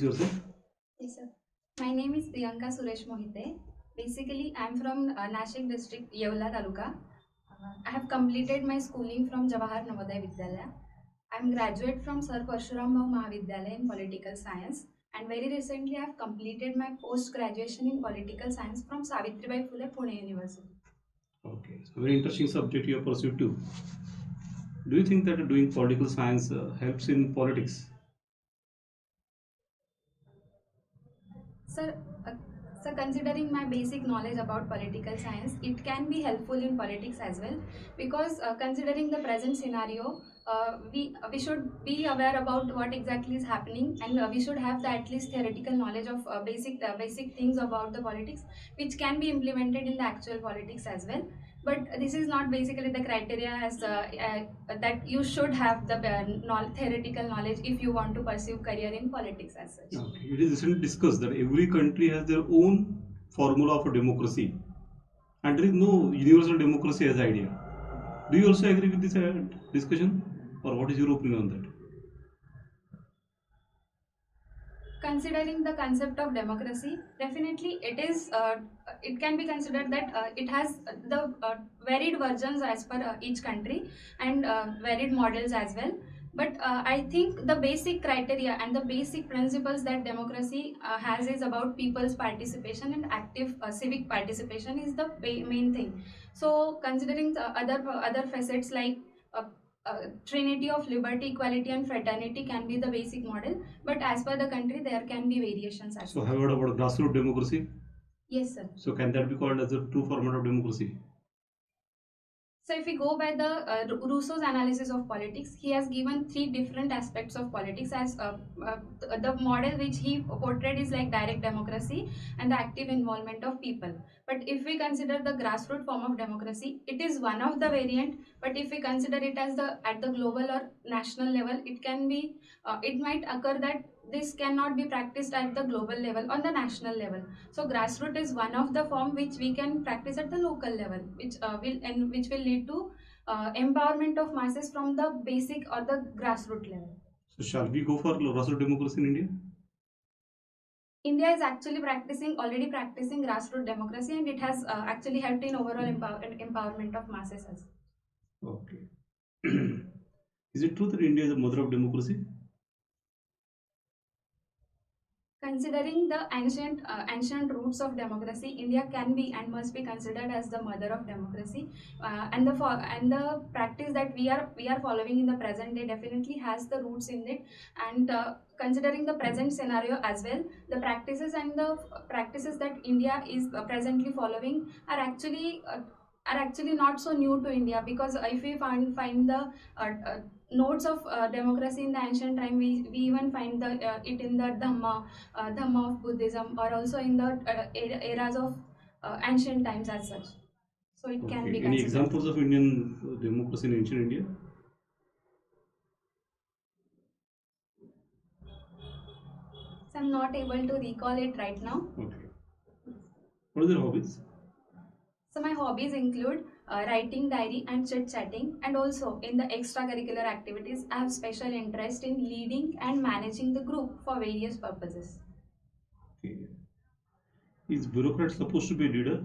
introduce yourself? Yes, sir. My name is Priyanka Mohite. Basically, I'm from Nashik district, Yeola Taluka. I have completed my schooling from Jawahar Navodaya Vidyalaya. I'm graduate from Sir Parshuram Rao Mahavidyalaya in political science, and very recently I have completed my post graduation in political science from Savitribai Phule, Pune University. Okay, so very interesting subject you have pursued too. Do you think that doing political science helps in politics? Sir, uh, so considering my basic knowledge about political science, it can be helpful in politics as well, because considering the present scenario, we should be aware about what exactly is happening, and we should have the at least theoretical knowledge of basic things about the politics, which can be implemented in the actual politics as well. But this is not basically the criteria as that you should have the theoretical knowledge if you want to pursue career in politics as such. Okay. It is recently discussed that every country has their own formula for democracy, and there is no universal democracy as idea. Do you also agree with this discussion, or what is your opinion on that? Considering the concept of democracy, definitely it can be considered that it has the varied versions as per each country, and varied models as well. But I think the basic criteria and the basic principles that democracy has is about people's participation and active civic participation is the main thing. So considering the other facets like uh, trinity of liberty, equality and fraternity can be the basic model, but as per the country there can be variations as So well. have you heard about grassroots democracy? Yes, sir. So can that be called as a true format of democracy? So if we go by the Rousseau's analysis of politics, he has given three different aspects of politics as the model which he portrayed is like direct democracy and the active involvement of people. But if we consider the grassroots form of democracy, it is one of the variant. But if we consider it as the at the global or national level, it can be it might occur that this cannot be practiced at the global level on the national level. So grassroots is one of the form which we can practice at the local level, which will lead to empowerment of masses from the basic or the grassroots level. So shall we go for grassroots democracy in India? India is actually already practicing grassroots democracy, and it has actually helped in overall empowerment of masses. Okay. Is it true that India is the mother of democracy? Considering the ancient roots of democracy, India can be and must be considered as the mother of democracy, and the practice that we are following in the present day definitely has the roots in it. And considering the present scenario as well, the practices that India is presently following are actually not so new to India, because if we find the notes of democracy in the ancient time, we even find it in the Dhamma of Buddhism, or also in the eras of ancient times as such. So it can be Any considered. examples of Indian democracy in ancient India? So I'm not able to recall it right now. Okay. What are your hobbies? So my hobbies include writing diary and chit chatting, and also in the extracurricular activities I have special interest in leading and managing the group for various purposes. Okay. Is bureaucrat supposed to be a leader?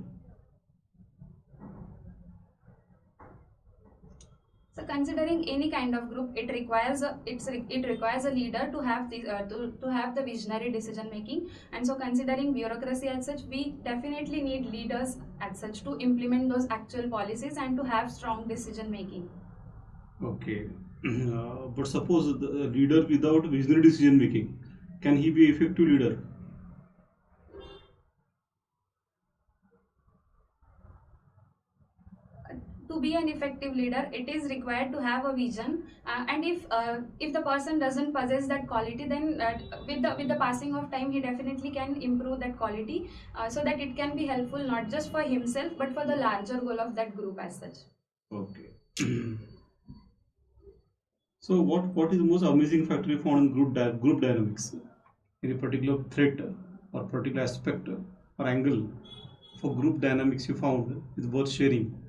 So considering any kind of group, it requires a leader to have to have the visionary decision making. And so considering bureaucracy as such, we definitely need leaders as such to implement those actual policies and to have strong decision making. Okay. But suppose the leader without visionary decision making, can he be effective leader? To be an effective leader, it is required to have a vision, and if the person doesn't possess that quality, then with the passing of time, he definitely can improve that quality, so that it can be helpful not just for himself but for the larger goal of that group as such. Okay. So what is the most amazing factor you found in group dynamics? Any particular threat or particular aspect or angle for group dynamics you found is worth sharing?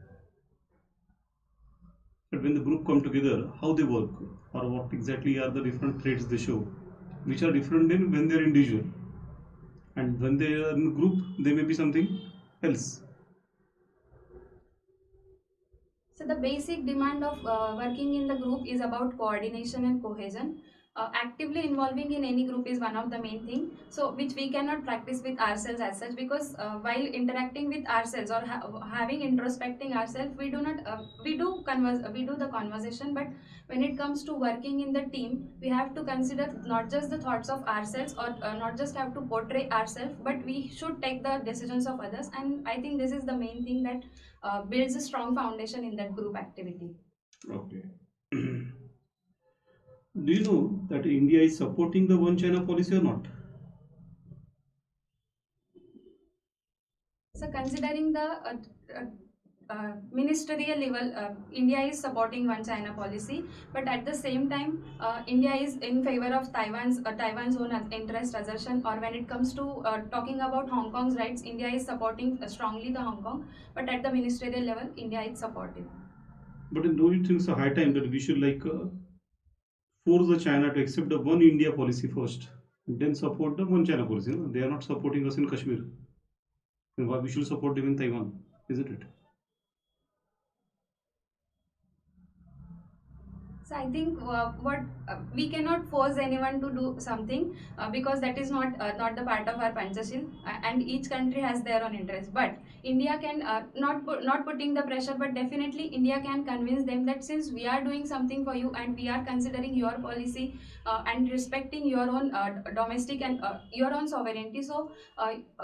But when the group come together, how they work, or what exactly are the different traits they show? which are different than when they are individual, and when they are in group, they may be something else. So the basic demand of working in the group is about coordination and cohesion. Actively involving in any group is one of the main thing. So which we cannot practice with ourselves as such, because while interacting with ourselves or having introspecting ourselves, we do not we do the conversation. But when it comes to working in the team, we have to consider not just the thoughts of ourselves, or not just have to portray ourselves, but we should take the decisions of others. And I think this is the main thing that builds a strong foundation in that group activity. Okay. Do you know that India is supporting the one China policy or not? So considering the ministerial level, India is supporting one China policy, but at the same time, India is in favor of Taiwan's own interest assertion. Or when it comes to talking about Hong Kong's rights, India is supporting strongly the Hong Kong, but at the ministerial level, India is supportive. But don't you think it's a high time that we should force the China to accept the one India policy first, and then support the one China policy? No? They are not supporting us in Kashmir. Then why we should support them in Taiwan? Isn't it? So I think what we cannot force anyone to do something, because that is not the part of our Panchashil, and each country has their own interest. But India can not putting the pressure, but definitely India can convince them that since we are doing something for you and we are considering your policy and respecting your own domestic and your own sovereignty, so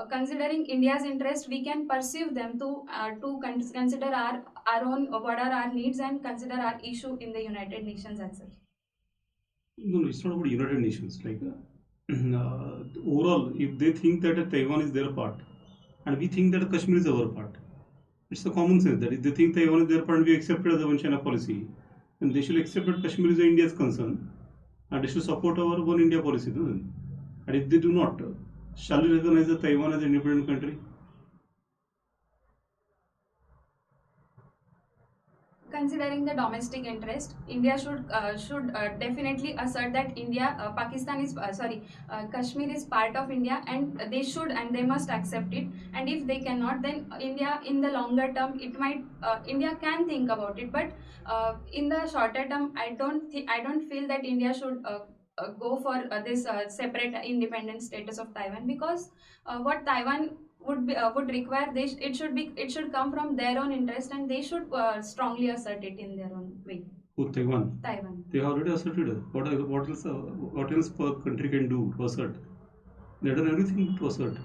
considering India's interest, we can perceive them to consider our own what are our needs and consider our issue in the United Nations as such. No, it's not about United Nations. Overall, if they think that Taiwan is their part, and we think that Kashmir is our part, it's the common sense that if they think Taiwan is their part and we accept it as a one China policy, then they should accept that Kashmir is India's concern, and they should support our one India policy. No? And if they do not, shall we recognize that Taiwan as an independent country? Considering the domestic interest, India should definitely assert that Kashmir is part of India, and they must accept it. And if they cannot, then India in the longer term, India can think about it. But in the shorter term, I don't feel that India should go for this separate independent status of Taiwan, because what Taiwan would require, it should come from their own interest, and they should strongly assert it in their own way. Who, Taiwan? Taiwan. They have already asserted it. What else per country can do to assert? They have done everything to assert.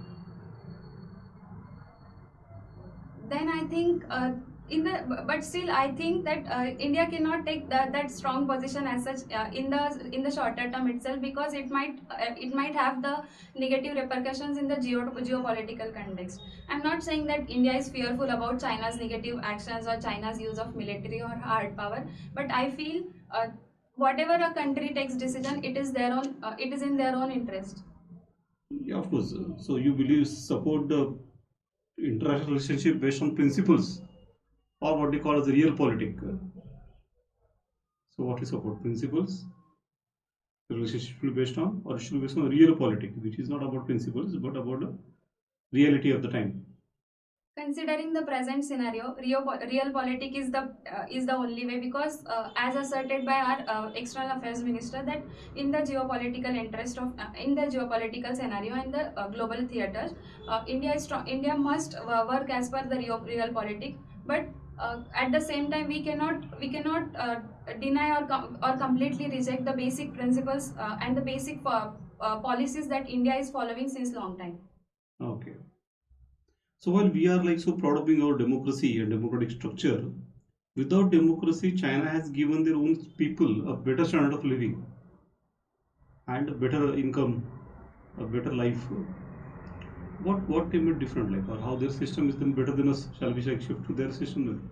Then I think but still I think that India cannot take that strong position as such in the shorter term itself, because it might have the negative repercussions in the geopolitical context. I'm not saying that India is fearful about China's negative actions or China's use of military or hard power, but I feel whatever a country takes decision, it is in their own interest. Yeah, of course. So you support the international relationship based on principles, or what they call as real politic. So what is support? Principles? The relationship should be based on, or it should be based on real politic, which is not about principles but about the reality of the time. Considering the present scenario, real politic is the only way, because as asserted by our external affairs minister, that in the geopolitical interest of in the geopolitical scenario and the global theaters, India must work as per the real politic. But at the same time, we cannot deny or completely reject the basic principles and the basic policies that India is following since long time. Okay. So while we are so proud of being our democracy and democratic structure, without democracy, China has given their own people a better standard of living and a better income, a better life. What they made different, or how their system is then better than us? Shall we shift to their system then?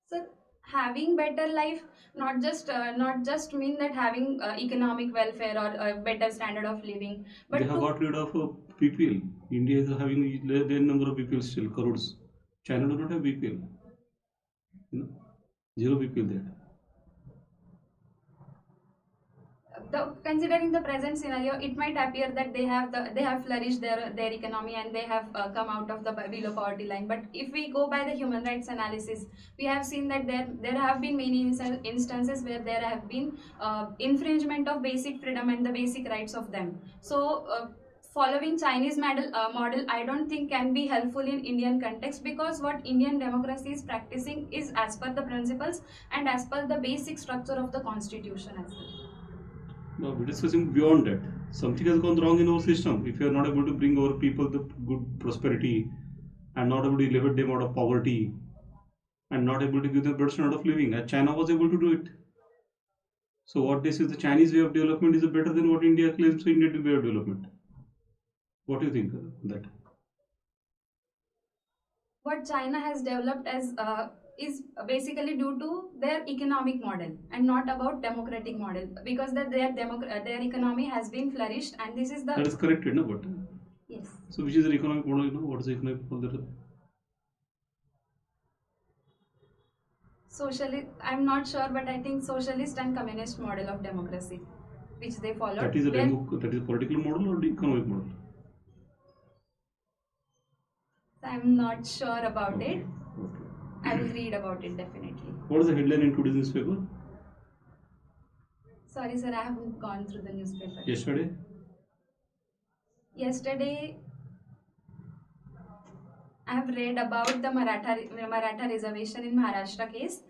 So having better life not just mean that having economic welfare or a better standard of living, but they have got rid of BPL. India is having their number of BPL still, crores. China does not have BPL. Zero BPL there. considering the present scenario, it might appear that they have flourished their economy and they have come out of the below poverty line. But if we go by the human rights analysis, we have seen that there have been many instances where there have been infringement of basic freedom and the basic rights of them. So following Chinese model, I don't think can be helpful in Indian context, because what Indian democracy is practicing is as per the principles and as per the basic structure of the constitution as well. Now we're discussing beyond that. Something has gone wrong in our system. If you are not able to bring our people the good prosperity and not able to elevate them out of poverty and not able to give them better standard of living, as China was able to do it. So what this is, the Chinese way of development is better than what India claims the Indian way of development. What do you think of that? What China has developed as is basically due to their economic model and not about democratic model, because their economy has been flourished, and this is the That is correct, no? But yes. So which is the economic model? You know, what is the economic model? Socialist, I'm not sure, but I think socialist and communist model of democracy, which they followed. That is a that is a political model or the economic model? I'm not sure about it. Okay. I will read about it definitely. What is the headline in today's newspaper? Sorry, sir, I haven't gone through the newspaper. Yesterday? Yesterday, I have read about the Maratha reservation in Maharashtra case.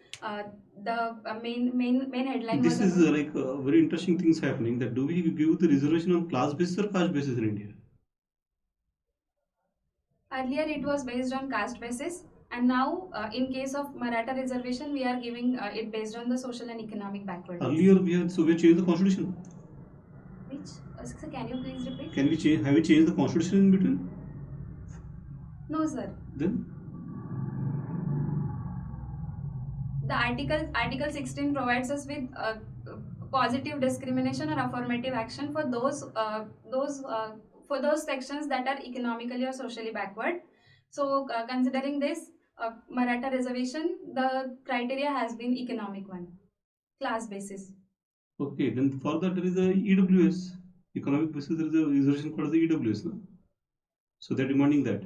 The main headline This was is like very interesting things happening. That do we give the reservation on class basis or caste basis in India? earlier it was based on caste basis, and now in case of Maratha reservation, we are giving it based on the social and economic backwardness. Earlier we changed the constitution. Which? Sir, can you please repeat? Can we change? Have we changed the constitution in between? No, sir. Then The Article 16 provides us with positive discrimination or affirmative action for those sections that are economically or socially backward. So considering this Maratha reservation, the criteria has been economic one, class basis. okay. Then for that there is a EWS, economic basis. There is a reservation called the EWS. No? So they are demanding that.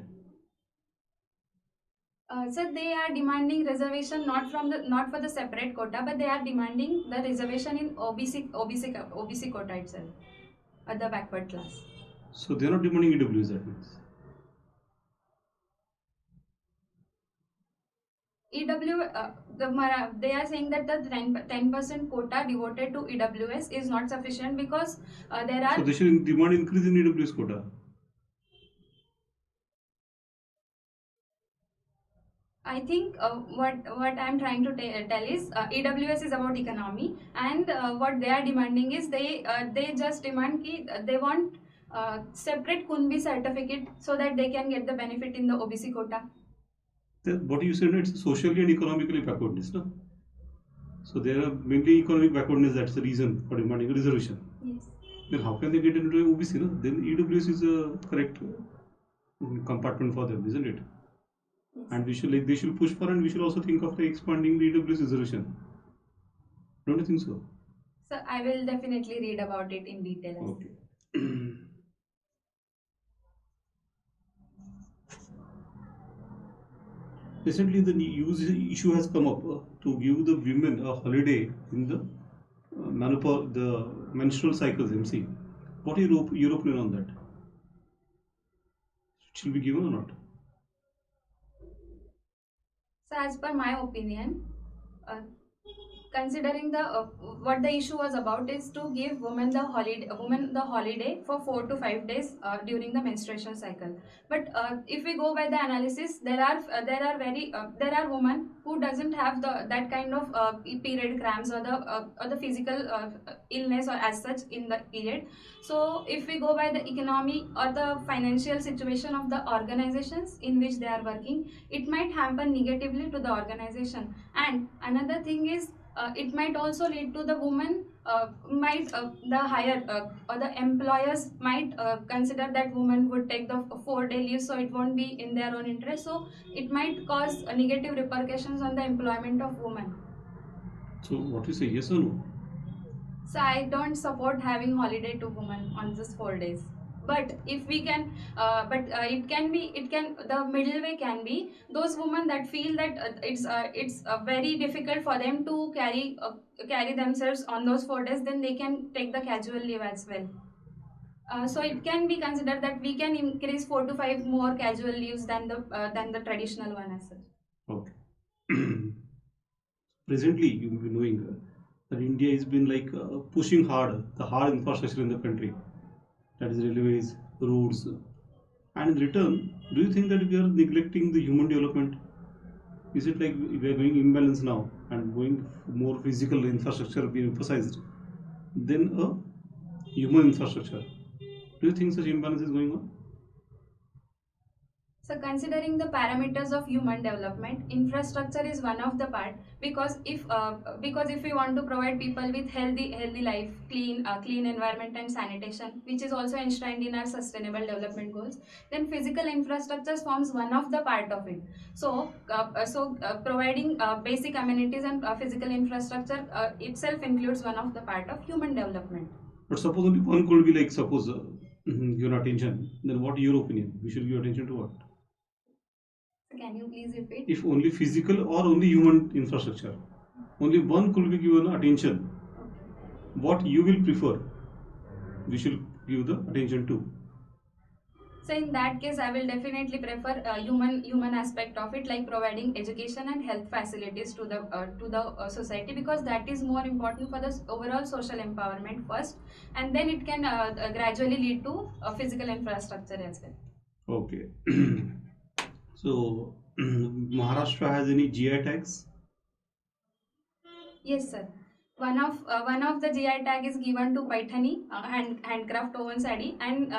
Sir, they are demanding reservation not for the separate quota, but they are demanding the reservation in OBC quota itself, the backward class. So they are not demanding EWS, that means. They are saying that the 10% quota devoted to EWS is not sufficient, because there are. So they should demand increase in EWS quota. I think what I'm trying to tell is EWS is about economy, and what they are demanding is they just demand they want separate Kunbi certificate so that they can get the benefit in the OBC quota. What you said, it's socially and economically backwardness, no? So there are mainly economic backwardness. That's the reason for demanding a reservation. Yes. Then how can they get into OBC? No? Then EWS is a correct compartment for them, isn't it? Yes. And they should push for, and we should also think of expanding the EWS reservation. Don't you think so? So I will definitely read about it in detail. Okay. Recently, the issue has come up to give the women a holiday in the the menstrual cycles, MC. What is your opinion on that? Should be given or not? So as per my opinion, considering what the issue was about is to give women the holiday for 4 to 5 days during the menstruation cycle. But if we go by the analysis, there are women who doesn't have that kind of period cramps or the physical illness or as such in the period. So if we go by the economy or the financial situation of the organizations in which they are working, it might hamper negatively to the organization. And another thing is, it might also lead to the woman the higher or the employers might consider that woman would take the 4-day leave, so it won't be in their own interest. So it might cause negative repercussions on the employment of women. So what you say, yes or no? So I don't support having holiday to women on this 4 days. But if we can, it can be, it can, the middle way can be those women that feel that it's very difficult for them to carry themselves on those 4 days, then they can take the casual leave as well. So it can be considered that we can increase 4 to 5 more casual leaves than the traditional one as such. Okay. Presently, you'll be knowing that India has been like pushing hard the hard infrastructure in the country, that is railways, roads, and in return, do you think that we are neglecting the human development? Is it like we are going imbalance now and going more physical infrastructure being emphasized than a human infrastructure? Do you think such imbalance is going on? So considering the parameters of human development, infrastructure is one of the part, because if we want to provide people with healthy life, clean environment and sanitation, which is also enshrined in our sustainable development goals, then physical infrastructure forms one of the part of it. So providing basic amenities and physical infrastructure itself includes one of the part of human development. But suppose only one could be like, suppose your attention, then what your opinion? We should give attention to what? Can you please repeat? If only physical or only human infrastructure, only one could be given attention. What you will prefer? We should give the attention to. So in that case, I will definitely prefer human aspect of it, like providing education and health facilities to the society, because that is more important for the overall social empowerment first, and then it can gradually lead to physical infrastructure as well. Okay. So Maharashtra has any GI tags? Yes, sir. One of the GI tag is given to Paithani, handcraft woven sari, and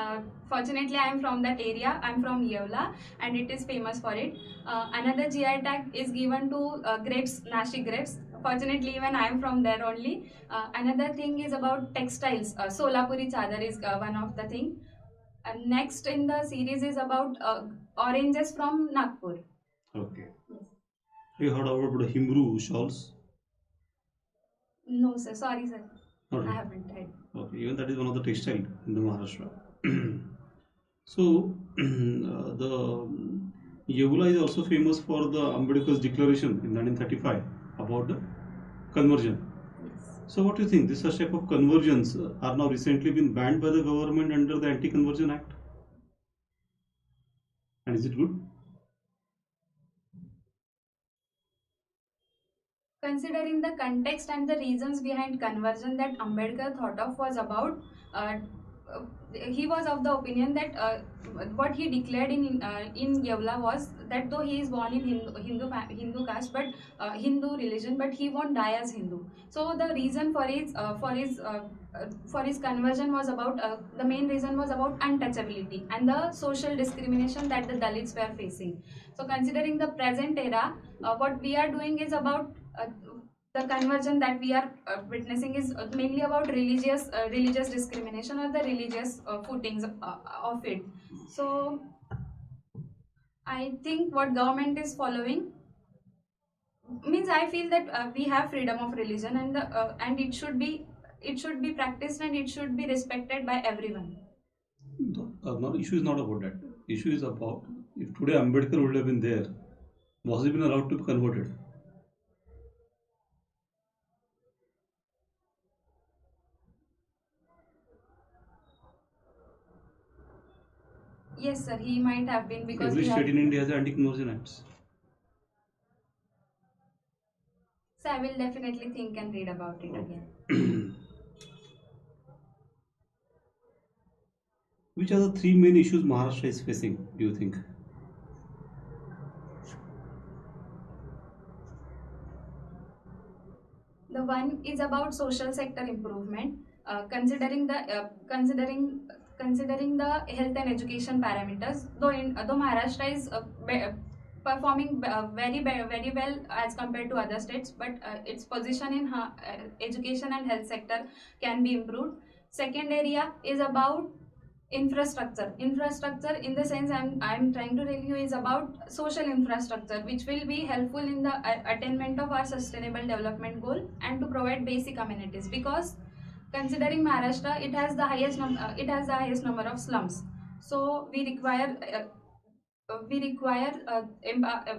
fortunately I am from that area. I am from Yevla, and it is famous for it. Another GI tag is given to grapes, Nashik grapes. Fortunately, even I am from there only. Another thing is about textiles. Solapuri chadar is one of the thing. Next in the series is about oranges from Nagpur. Okay. Have you heard about the Himru shawls? No, sir. Sorry, sir. Not I yet. haven't tried. Okay, even that is one of the textile in the Maharashtra. So the Yevula is also famous for the Ambedkar's declaration in 1935 about the conversion. Yes. So what do you think? This such type of conversions are now recently been banned by the government under the Anti-Conversion Act? And is it good? Considering the context and the reasons behind conversion that Ambedkar thought of was about, uh, he was of the opinion that what he declared in Yevla was that though he is born in Hindu caste, but Hindu religion, but he won't die as Hindu. So the reason for his conversion was about, the main reason was about untouchability and the social discrimination that the Dalits were facing. So considering the present era, what we are doing is about the conversion that we are witnessing is mainly about religious discrimination or the religious footings of it. So I think what government is following means, I feel that we have freedom of religion, and it should be practiced and it should be respected by everyone. No, issue is not about that. Issue is about if today Ambedkar would have been there, was he been allowed to be converted? Yes, sir, he might have been, because Every we state have. in India has anti-conversion acts. So I will definitely think and read about it again. Which are the three main issues Maharashtra is facing, do you think? The one is about social sector improvement, considering the health and education parameters. Though Maharashtra is performing very well as compared to other states, but its position in education and health sector can be improved. Second area is about infrastructure in the sense, I'm trying to tell you, is about social infrastructure, which will be helpful in the attainment of our sustainable development goal and to provide basic amenities, because considering Maharashtra, it has the highest number of slums. So we require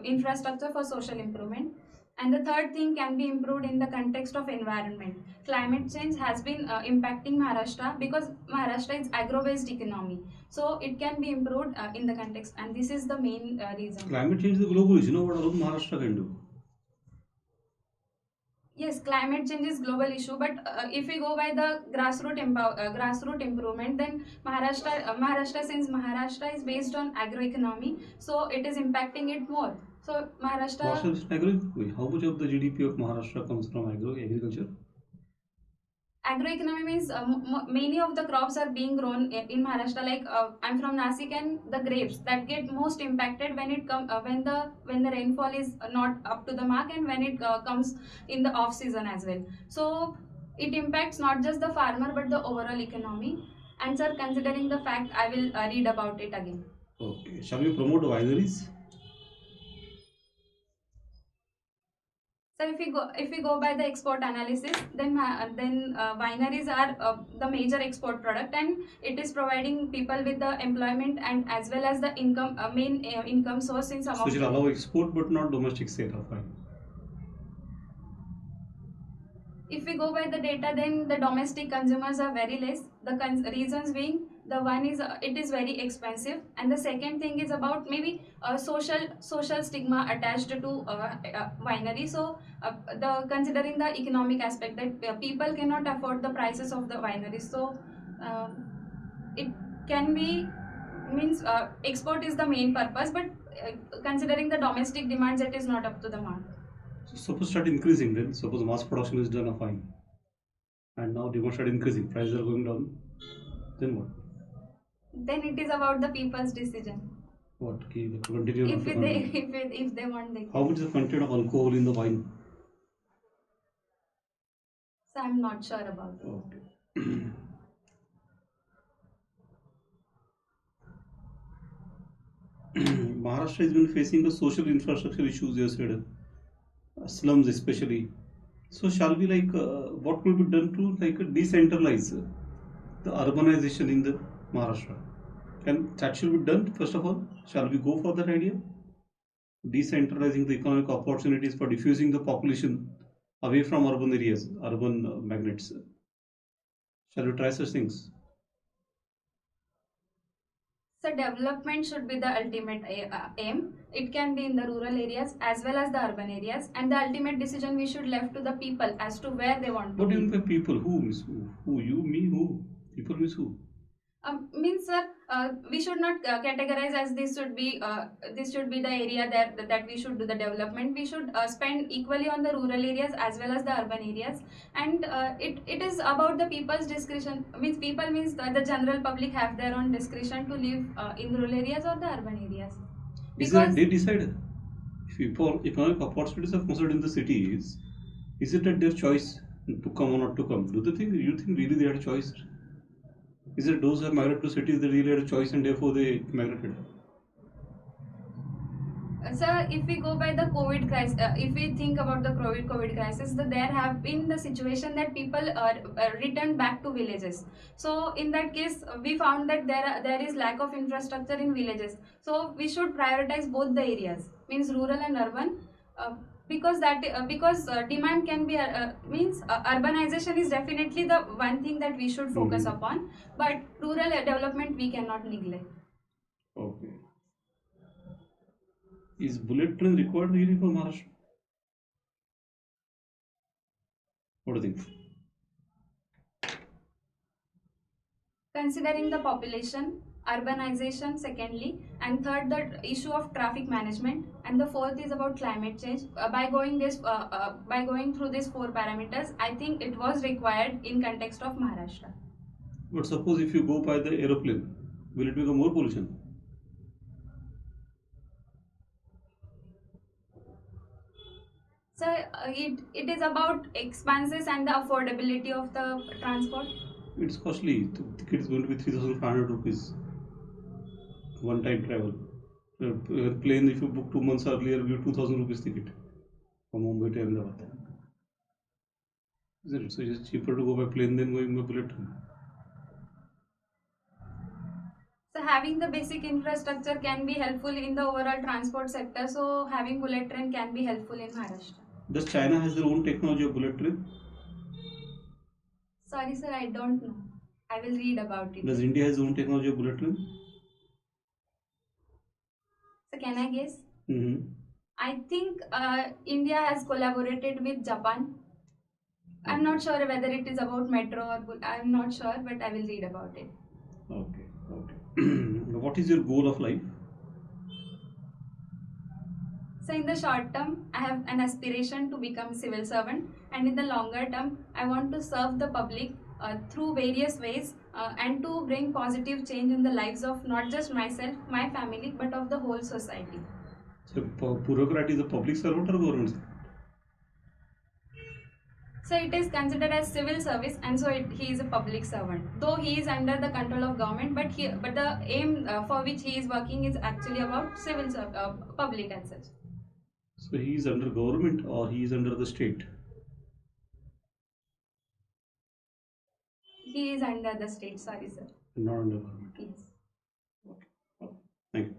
infrastructure for social improvement. And the third thing can be improved in the context of environment. Climate change has been impacting Maharashtra because Maharashtra is agro-based economy. So it can be improved in the context, and this is the main reason. Climate change is a global issue. What alone Maharashtra can do? Yes, climate change is global issue, but if we go by the grassroots improvement, then Maharashtra, since Maharashtra is based on agroeconomy, so it is impacting it more. So Maharashtra is agro. How much of the GDP of Maharashtra comes from agriculture? Agroeconomy means many of the crops are being grown in Maharashtra. Like I'm from Nashik, and the grapes that get most impacted when it come when the rainfall is not up to the mark, and when it comes in the off season as well. So it impacts not just the farmer but the overall economy. And sir, considering the fact, I will read about it again. Okay. Shall we promote wineries? So if we go by the export analysis, then wineries are the major export product, and it is providing people with the employment and as well as the income main income source in some So of should the. allow export but not domestic sale of wine. If we go by the data, then the domestic consumers are very less. The reasons being, the one is it is very expensive, and the second thing is about maybe social stigma attached to winery. So the considering the economic aspect, that people cannot afford the prices of the wineries. So uh, it can be means export is the main purpose, but considering the domestic demands, it is not up to the mark. So suppose start increasing, then suppose mass production is done of wine, and now demand start increasing, prices are going down, then what? Then it is about the people's decision. What? Continue If not to they continue. if they want, they How much is the content of alcohol in the wine? So I'm not sure about it. Okay. Maharashtra has been facing the social infrastructure issues, you said, slums especially. So shall we what could be done to decentralize the urbanization in the Maharashtra? And that should be done first of all. Shall we go for that idea? Decentralizing the economic opportunities for diffusing the population away from urban areas, urban magnets. Shall we try such things? So development should be the ultimate aim. It can be in the rural areas as well as the urban areas, and the ultimate decision we should left to the people as to where they want to What do you be. mean by people? Who means who? Who? You, me, who? People means who? Means sir, we should not categorize as this should be the area that we should do the development. We should spend equally on the rural areas as well as the urban areas, and it is about the people's discretion. Means people means the general public have their own discretion to live in rural areas or the urban areas. Is that Because they decide? If people economic opportunities are considered in the cities, is it at their choice to come or not to come? Do they think you think really they had a choice? Is it those who have migrated to cities they really had a choice and therefore they migrated? sir, if we go by the COVID crisis, if we think about the COVID crisis, there have been the situation that people returned back to villages. So in that case, we found that there is lack of infrastructure in villages. So we should prioritize both the areas, means rural and urban. Because demand can be means urbanization is definitely the one thing that we should focus upon, but rural development we cannot neglect. Okay. Is bullet train required really for Maharashtra? What do you think? Considering the population, urbanization secondly, and third the issue of traffic management, and the fourth is about climate change. By going through these four parameters, I think it was required in context of Maharashtra. But suppose if you go by the aeroplane, will it become more pollution? So it is about expenses and the affordability of the transport. It's costly. The ticket is going to be 3,500 rupees. One time travel. Plane, if you book 2 months earlier, give 2,000 rupees ticket from Mumbai to Ahmedabad. Isn't it? So it's cheaper to go by plane than going by bullet train. So having the basic infrastructure can be helpful in the overall transport sector. So having bullet train can be helpful in Maharashtra. Does China has their own technology of bullet train? Sorry, sir, I don't know. I will read about it. Does India has own technology of bullet train? So can I guess? Mm-hmm. I think India has collaborated with Japan. I'm not sure whether it is about metro or I'm not sure, but I will read about it. Okay. Okay. What is your goal of life? So in the short term, I have an aspiration to become civil servant, and in the longer term, I want to serve the public through various ways and to bring positive change in the lives of not just myself, my family, but of the whole society. So bureaucrat is a public servant or government servant? So it is considered as civil service, and so he is a public servant. Though he is under the control of government, but the aim for which he is working is actually about public as such. So he is under government or he is under the state? He is under the state. Sorry, sir. Not under government. Yes. Okay. Okay. Thank you.